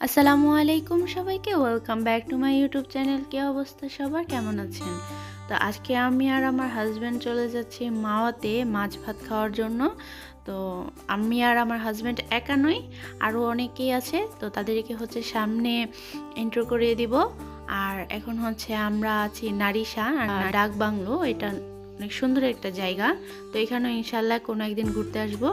আসসালামু আলাইকুম সবাইকে, welcome back to my YouTube channel. কি অবস্থা সবার, কেমন আছেন? তো আজকে আমি আর আমার হাজব্যান্ড চলে যাচ্ছি মাওয়াতে মাছ ভাত খাওয়ার জন্য। তো আমি আর আমার হাজব্যান্ড একা নই, আরও অনেকেই আছে। তো তাদেরকে সামনে ইন্ট্রো করিয়ে দিব। আর এখন আমরা আছি নারিশা আর ডাক বাংলো। এটা অনেক সুন্দর একটা জায়গা। তো এখানেও ইনশাল্লাহ কোনো একদিন ঘুরতে আসবো।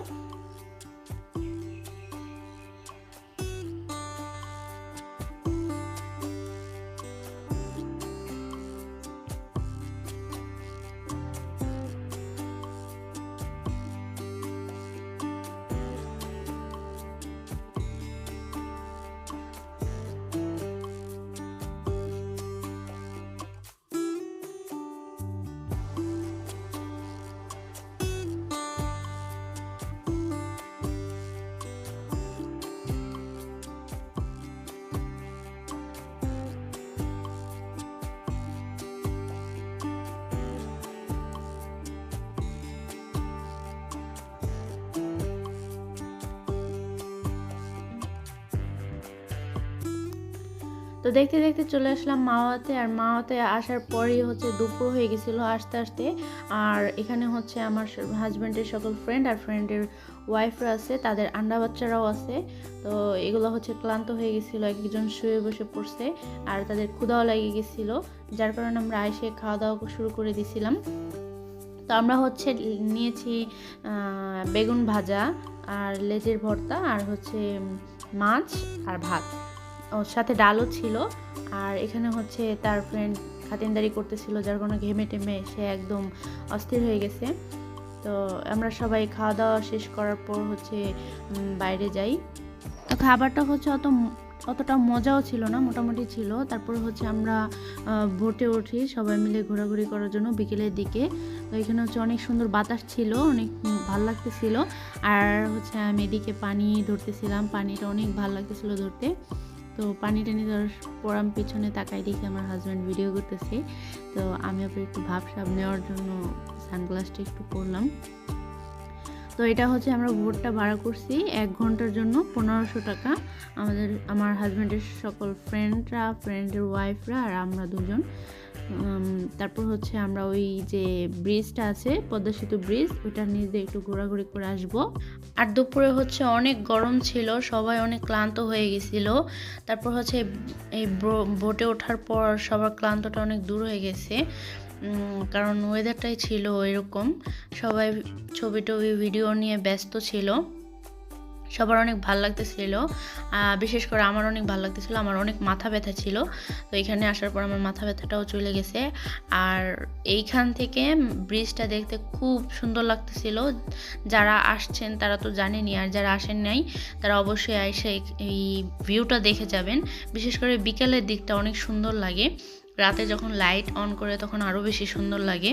তো দেখতে দেখতে চলে আসলাম মাওয়াতে। আর মাওয়াতে আসার পরই দুপুর হয়ে গেছিলো আস্তে আস্তে। আর এখানে আমার হাজব্যান্ডের সকল ফ্রেন্ড আর ফ্রেন্ডের ওয়াইফরা আছে, তাদের আন্ডা বাচ্চারাও আছে। তো এগুলো ক্লান্ত হয়ে গেছিলো, এক একজন শুয়ে বসে পড়ছে। আর তাদের ক্ষুধাও লেগে গেছিলো, যার কারণে আমরা এসে খাওয়া দাওয়া শুরু করে দিয়েছিলাম। তো আমরা নিয়েছি বেগুন ভাজা আর লেজের ভর্তা আর মাছ আর ভাত, ওর সাথে ডালও ছিল। আর এখানে তার ফ্রেন্ড খাতিরদারি করতেছিল, যার কোনো ঘেমে টেমে সে একদম অস্থির হয়ে গেছে। তো আমরা সবাই খাওয়া দাওয়া শেষ করার পর বাইরে যাই। তো খাবারটা অতটা মজাও ছিল না, মোটামুটি ছিল। তারপর আমরা বোটে উঠি সবাই মিলে ঘোরাঘুরি করার জন্য বিকেলের দিকে। তো এখানে অনেক সুন্দর বাতাস ছিল, অনেক ভালো লাগতেছিল। আর আমি এদিকে পানি ধরতেছিলাম, পানিটা অনেক ভালো লাগতেছিল ধরতে। তো পানি টানি ধরার পর আমি পিছনে তাকাই দেখি আমার হাজব্যান্ড ভিডিও করতেছে। তো আমি আবার একটু ভাবসাব নেওয়ার জন্য সানগ্লাসটা একটু পরলাম। তো এটা আমরা বোটটা ভাড়া করছি 1 ঘন্টার জন্য 1500 টাকা। আমার হাজব্যান্ডের সকল ফ্রেন্ডের ওয়াইফরা আর আমরা দুজন। তারপর আমরা ওই যে ব্রিজটা আছে, পদ্মা সেতু ব্রিজ, ওইটার নিচ দিয়ে একটু ঘোরাঘুরি করে আসবো। আর দুপুরে অনেক গরম ছিল, সবাই অনেক ক্লান্ত হয়ে গেছিল। তারপর এই বোটে ওঠার পর সবার ক্লান্তটা অনেক দূর হয়ে গেছে, কারণ ওয়েদারটাই ছিল এরকম। সবাই ছবি টবি ভিডিও নিয়ে ব্যস্ত ছিল, সবার অনেক ভালো লাগতেছিল। বিশেষ করে আমার অনেক ভালো লাগতেছিল, আমার অনেক মাথা ব্যথা ছিল। তো এখানে আসার পর আমার মাথা ব্যথাটাও চলে গেছে। আর এইখান থেকে ব্রিজটা দেখতে খুব সুন্দর লাগতেছিল। যারা আসছেন তারা তো জানেনই, আর যারা আসেন নাই তারা অবশ্যই এসে এই ভিউটা দেখে যাবেন। বিশেষ করে বিকেলের দিকটা অনেক সুন্দর লাগে, রাতে যখন লাইট অন করে তখন আরও বেশি সুন্দর লাগে।